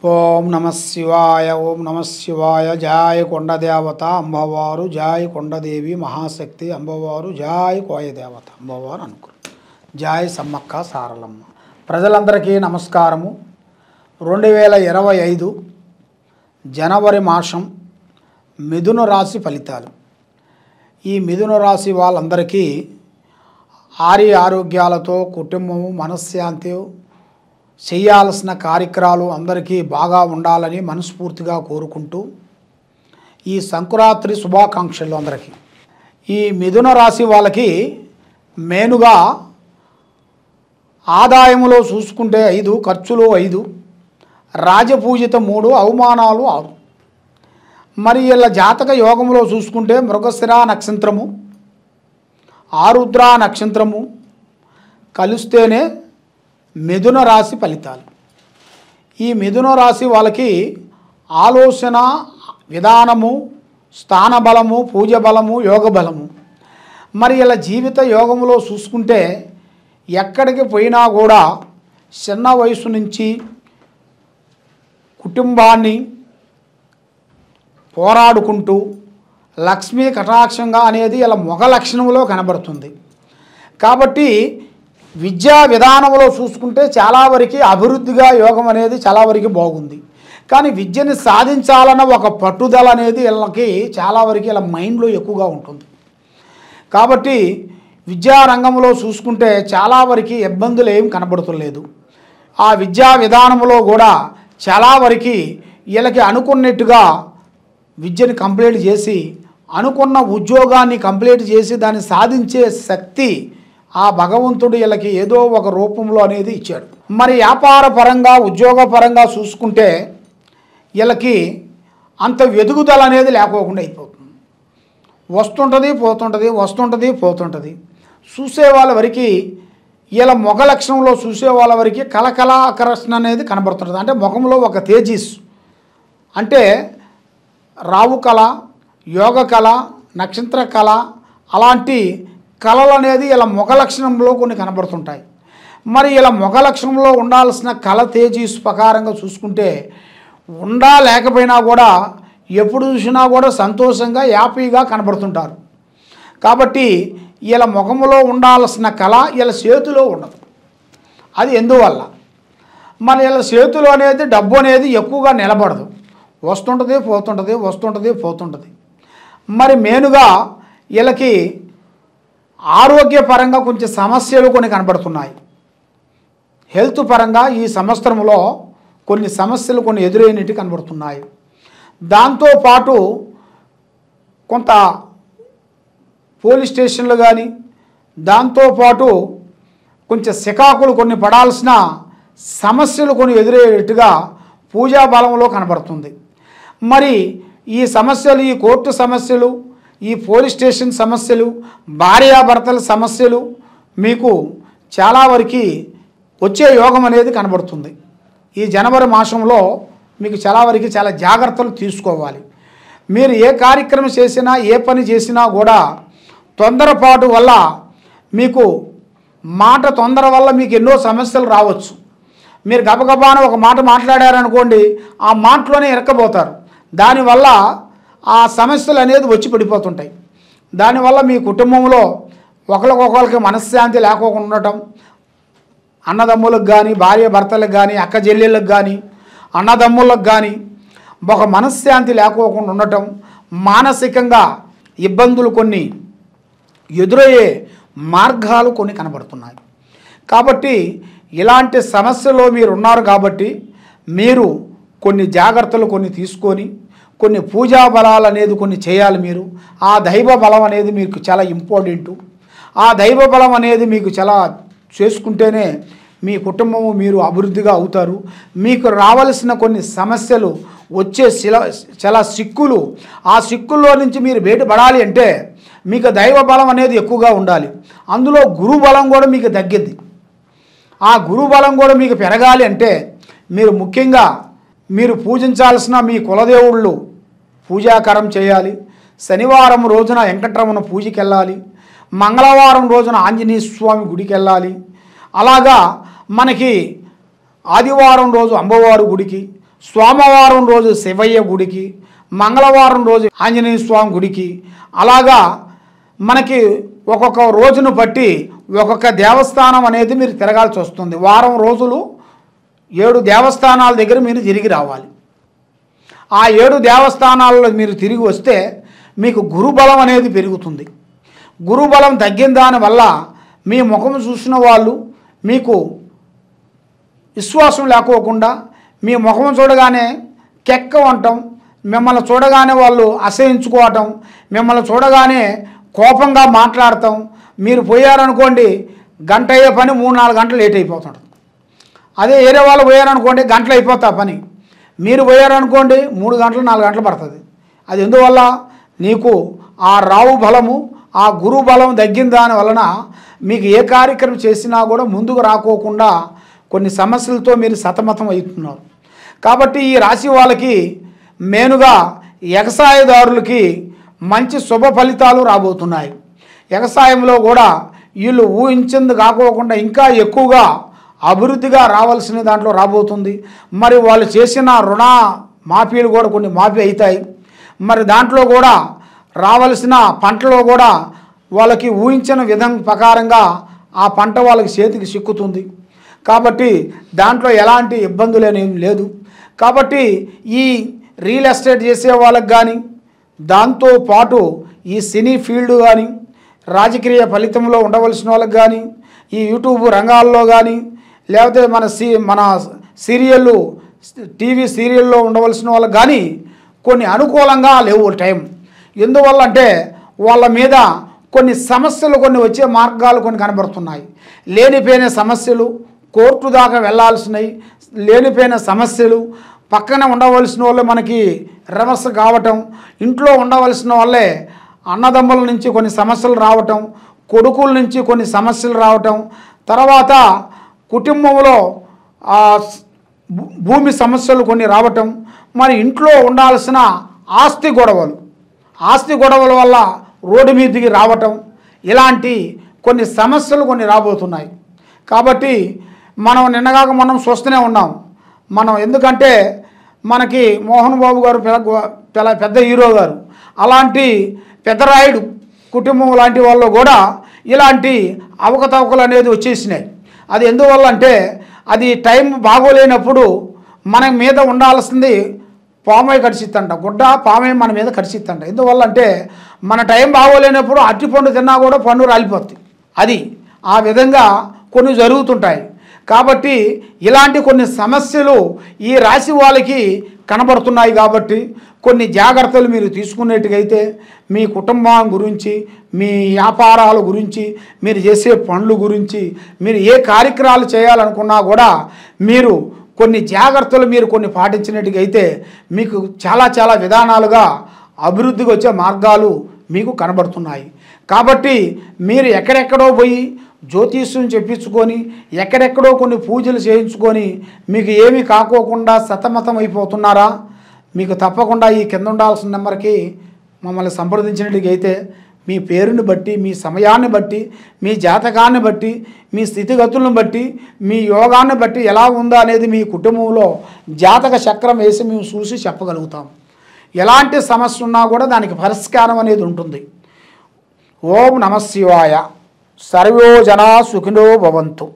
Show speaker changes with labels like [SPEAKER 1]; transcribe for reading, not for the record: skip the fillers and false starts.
[SPEAKER 1] ఓం నమ శివాయ. ఓం నమ శివాయ. జాయ కొండదేవత అంబవారు, జాయ కొండదేవి మహాశక్తి అంబవారు, జాయ కోయదేవత అంబవారు అనుకురు, జాయ సమ్మక్క సారలమ్మ. ప్రజలందరికీ నమస్కారము. 2025 జనవరి మాసం మిథున రాశి ఫలితాలు. ఈ మిథున రాశి వాళ్ళందరికీ ఆరోగ్యాలతో కుటుంబము మనశ్శాంతి చేయాల్సిన కార్యక్రమాలు అందరికీ బాగా ఉండాలని మనస్ఫూర్తిగా కోరుకుంటూ ఈ సంక్రాంతి శుభాకాంక్షలు అందరికీ. ఈ మిథున రాశి వాళ్ళకి మెయిన్గా ఆదాయంలో చూసుకుంటే 5, ఖర్చులు 5, రాజపూజిత 3, అవమానాలు 6. మరి ఇలా జాతక యోగంలో చూసుకుంటే మృగశిర నక్షత్రము, ఆరుద్ర నక్షత్రము కలిస్తేనే మిథున రాశి ఫలితాలు. ఈ మిథున రాశి వాళ్ళకి ఆలోచన విధానము, స్థాన బలము, పూజ బలము, యోగ బలము. మరి ఇలా జీవిత యోగంలో చూసుకుంటే ఎక్కడికి పోయినా కూడా చిన్న వయసు నుంచి కుటుంబాన్ని పోరాడుకుంటూ లక్ష్మీ కటాక్షంగా అనేది ఇలా మొగ లక్షణంలో కనబడుతుంది. కాబట్టి విద్యా విధానంలో చూసుకుంటే చాలా వరకు అభివృద్ధిగా యోగం అనేది చాలా వరకు బాగుంది. కానీ విద్యని సాధించాలన్న ఒక పట్టుదల అనేది వీళ్ళకి చాలా వరకు ఇలా మైండ్లో ఎక్కువగా ఉంటుంది. కాబట్టి విద్యారంగంలో చూసుకుంటే చాలా వరకు ఇబ్బందులు ఏం కనబడుతులేదు. ఆ విద్యా విధానంలో కూడా చాలా వరకు వీళ్ళకి అనుకున్నట్టుగా విద్యని కంప్లీట్ చేసి అనుకున్న ఉద్యోగాన్ని కంప్లీట్ చేసి దాన్ని సాధించే శక్తి ఆ భగవంతుడు వీళ్ళకి ఏదో ఒక రూపంలో అనేది ఇచ్చాడు. మరి వ్యాపార పరంగా ఉద్యోగ పరంగా చూసుకుంటే వీళ్ళకి అంత ఎదుగుదల అనేది లేకోకుండా అయిపోతుంది. వస్తుంటుంది పోతుంటుంది, వస్తుంటుంది పోతుంటుంది. చూసే వాళ్ళ వరకు వీళ్ళ మొగ లక్షణంలో చూసే వాళ్ళ వరకు కళకళాకర్షణ అనేది కనబడుతుంటుంది. అంటే ముఖంలో ఒక తేజస్, అంటే రావు కళ, యోగ కళ, నక్షత్ర కళ, అలాంటి కళలు అనేది ఇలా మొగ లక్షణంలో కొన్ని కనబడుతుంటాయి. మరి ఇలా మొగ లక్షణంలో ఉండాల్సిన కళ తేజస్ ప్రకారంగా చూసుకుంటే లేకపోయినా కూడా ఎప్పుడు చూసినా కూడా సంతోషంగా హ్యాపీగా కనబడుతుంటారు. కాబట్టి ఇలా ముఖంలో ఉండాల్సిన కళ ఇలా చేతిలో ఉండదు. అది ఎందువల్ల? మరి ఇలా చేతిలో అనేది డబ్బు అనేది ఎక్కువగా నిలబడదు, వస్తుంటుంది పోతుంటుంది, వస్తుంటుంది పోతుంటుంది. మరి మెయిన్గా వీళ్ళకి ఆరోగ్యపరంగా కొంచెం సమస్యలు కొన్ని కనబడుతున్నాయి. హెల్త్ పరంగా ఈ సంవత్సరంలో కొన్ని సమస్యలు కొన్ని ఎదురైనట్టు కనబడుతున్నాయి. దాంతోపాటు కొంత పోలీస్ స్టేషన్లు కానీ, దాంతోపాటు కొంచెం సికాకులు కొన్ని పడాల్సిన సమస్యలు కొన్ని ఎదురయ్యేట్టుగా పూజా బలంలో కనబడుతుంది. మరి ఈ సమస్యలు, ఈ కోర్టు సమస్యలు, ఈ పోలీస్ స్టేషన్ సమస్యలు, భార్యాభర్తల సమస్యలు మీకు చాలా వరకు వచ్చే యోగం అనేది కనబడుతుంది. ఈ జనవరి మాసంలో మీకు చాలా వరకు చాలా జాగ్రత్తలు తీసుకోవాలి. మీరు ఏ కార్యక్రమం చేసినా, ఏ పని చేసినా కూడా తొందరపాటు వల్ల మీకు తొందర వల్ల మీకు ఎన్నో సమస్యలు రావచ్చు. మీరు గబగబాన ఒక మాట మాట్లాడారనుకోండి, ఆ మాటలోనే ఇరక్కబోతారు. దానివల్ల ఆ సమస్యలు అనేది వచ్చి పడిపోతుంటాయి. దానివల్ల మీ కుటుంబంలో ఒకరికొకరికి మనశ్శాంతి లేకోకుండా ఉండటం, అన్నదమ్ములకు కానీ, భార్య భర్తలకు కానీ, అక్క చెల్లెళ్ళకు కానీ, అన్నదమ్ములకు కానీ ఒక మనశ్శాంతి లేకోకుండా ఉండటం, మానసికంగా ఇబ్బందులు కొన్ని ఎదురయ్యే మార్గాలు కొన్ని కనబడుతున్నాయి. కాబట్టి ఇలాంటి సమస్యలో మీరు ఉన్నారు కాబట్టి మీరు కొన్ని జాగ్రత్తలు కొన్ని తీసుకొని కొన్ని పూజా బలాలు అనేది కొన్ని చేయాలి. మీరు ఆ దైవ బలం అనేది మీకు చాలా ఇంపార్టెంటు. ఆ దైవ బలం అనేది మీకు చాలా చేసుకుంటేనే మీ కుటుంబము మీరు అభివృద్ధిగా అవుతారు. మీకు రావాల్సిన కొన్ని సమస్యలు వచ్చే చాలా సిక్కులు, ఆ సిక్కుల్లో నుంచి మీరు బయటపడాలి అంటే మీకు దైవ బలం అనేది ఎక్కువగా ఉండాలి. అందులో గురు బలం కూడా మీకు తగ్గింది. ఆ గురు బలం కూడా మీకు పెరగాలి అంటే మీరు ముఖ్యంగా మీరు పూజించాల్సిన మీ కులదేవుళ్ళు పూజాకరం చేయాలి. శనివారం రోజున వెంకటరమణ పూజకి వెళ్ళాలి. మంగళవారం రోజున ఆంజనేయ స్వామి గుడికి వెళ్ళాలి. అలాగా మనకి ఆదివారం రోజు అమ్మవారి గుడికి, సోమవారం రోజు శివయ్య గుడికి, మంగళవారం రోజు ఆంజనేయ స్వామి గుడికి, అలాగా మనకి ఒక్కొక్క రోజును బట్టి ఒక్కొక్క దేవస్థానం అనేది మీరు తిరగాల్సి వస్తుంది. వారం రోజులు 7 దేవస్థానాల దగ్గర మీరు తిరిగి రావాలి. ఆ 7 దేవస్థానాల్లో మీరు తిరిగి వస్తే మీకు గురుబలం అనేది పెరుగుతుంది. గురుబలం తగ్గిన దానివల్ల మీ ముఖం చూసిన వాళ్ళు మీకు విశ్వాసం లేకోకుండా మీ ముఖం చూడగానే కెక్క వంటం, మిమ్మల్ని చూడగానే వాళ్ళు అసహించుకోవటం, మిమ్మల్ని చూడగానే కోపంగా మాట్లాడటం. మీరు పోయారనుకోండి గంట అయ్యే పని 3-4 గంటలు లేట్ అయిపోతుంది. అదే వేరే వాళ్ళు పోయారనుకోండి గంటలు అయిపోతా పని. మీరు పోయారనుకోండి 3 గంటలు 4 గంటలు పడుతుంది. అది ఎందువల్ల నీకు ఆ రావు బలము ఆ గురు బలం తగ్గిన దాని వలన మీకు ఏ కార్యక్రమం చేసినా కూడా ముందుకు రాకోకుండా కొన్ని సమస్యలతో మీరు సతమతం అవుతున్నారు. కాబట్టి ఈ రాశి వాళ్ళకి మెయిన్గా వ్యవసాయదారులకి మంచి శుభ ఫలితాలు రాబోతున్నాయి. వ్యవసాయంలో కూడా వీళ్ళు ఊహించింది కాకోకుండా ఇంకా ఎక్కువగా అభివృద్ధిగా రావాల్సిన దాంట్లో రాబోతుంది. మరి వాళ్ళు చేసిన రుణ మాఫీలు కూడా కొన్ని మాఫీ అవుతాయి. మరి దాంట్లో కూడా రావాల్సిన పంటలో కూడా వాళ్ళకి ఊహించిన విధం ప్రకారంగా ఆ పంట వాళ్ళకి చేతికి చిక్కుతుంది. కాబట్టి దాంట్లో ఎలాంటి ఇబ్బందులు అనేవి లేదు. కాబట్టి ఈ రియల్ ఎస్టేట్ చేసే వాళ్ళకి కానీ, దాంతోపాటు ఈ సినీ ఫీల్డ్ కానీ, రాజకీయ ఫలితంలో ఉండవలసిన వాళ్ళకి కానీ, ఈ యూట్యూబ్ రంగాల్లో కానీ, లేకపోతే మన సీరియళ్ళు టీవీ సీరియల్లో ఉండవలసిన వాళ్ళకి కానీ కొన్ని అనుకూలంగా లేవు టైం. ఎందువల్ల అంటే వాళ్ళ మీద కొన్ని సమస్యలు కొన్ని వచ్చే మార్గాలు కొన్ని కనబడుతున్నాయి. లేనిపోయిన సమస్యలు, కోర్టు దాకా వెళ్ళాల్సినవి, లేనిపోయిన సమస్యలు, పక్కన ఉండవలసిన వాళ్ళే మనకి రివర్స్ కావటం, ఇంట్లో ఉండవలసిన వాళ్ళే అన్నదమ్ముల నుంచి కొన్ని సమస్యలు రావటం, కొడుకుల నుంచి కొన్ని సమస్యలు రావటం, తర్వాత కుటుంబంలో భూమి సమస్యలు కొన్ని రావటం, మరి ఇంట్లో ఉండాల్సిన ఆస్తి గొడవల వల్ల రోడ్డు మీదకి రావటం, ఇలాంటి కొన్ని సమస్యలు కొన్ని రాబోతున్నాయి. కాబట్టి మనం నిన్నగాక మనం చూస్తూనే ఉన్నాం. మనం ఎందుకంటే మనకి మోహన్ బాబు గారు పెద్ద హీరో గారు, అలాంటి పెద్దరాయుడు కుటుంబం లాంటి వాళ్ళు కూడా ఇలాంటి అవకతవకలు అనేది వచ్చేసినాయి. అది ఎందువల్ల అంటే అది టైం బాగోలేనప్పుడు మన మీద ఉండాల్సింది పామై కడిచిద్దంట, గుడ్డ పామై మన మీద కడిచిద్దంట. ఎందువల్ల అంటే మన టైం బాగోలేనప్పుడు అరటిపండు తిన్నా కూడా పండు రాలిపోతుంది. అది ఆ విధంగా కొన్ని జరుగుతుంటాయి. కాబట్టి ఇలాంటి కొన్ని సమస్యలు ఈ రాశి వాళ్ళకి కనబడుతున్నాయి. కాబట్టి కొన్ని జాగ్రత్తలు మీరు తీసుకునేట్టుగైతే మీ కుటుంబం గురించి, మీ వ్యాపారాల గురించి, మీరు చేసే పనుల గురించి, మీరు ఏ కార్యక్రమాలు చేయాలనుకున్నా కూడా మీరు కొన్ని జాగ్రత్తలు మీరు కొన్ని పాటించినట్టుగైతే మీకు చాలా విధానాలుగా అభివృద్ధికి వచ్చే మార్గాలు మీకు కనబడుతున్నాయి. కాబట్టి మీరు ఎక్కడెక్కడో పోయి జ్యోతిష్యం చెప్పించుకొని ఎక్కడెక్కడో కొన్ని పూజలు చేయించుకొని మీకు ఏమీ కాకోకుండా సతమతం అయిపోతున్నారా? మీకు తప్పకుండా ఈ కింద ఉండాల్సిన నెంబర్కి మమ్మల్ని సంప్రదించినట్టుగైతే మీ పేరుని బట్టి, మీ సమయాన్ని బట్టి, మీ జాతకాన్ని బట్టి, మీ స్థితిగతులను బట్టి, మీ యోగాన్ని బట్టి ఎలా ఉందో అనేది మీ కుటుంబంలో జాతక చక్రం వేసి మేము చూసి చెప్పగలుగుతాం. ఎలాంటి సమస్య ఉన్నా కూడా దానికి పరిష్కారం అనేది ఉంటుంది. ఓం నమః శివాయ. సర్వే జనా సుఖినో భవంతు.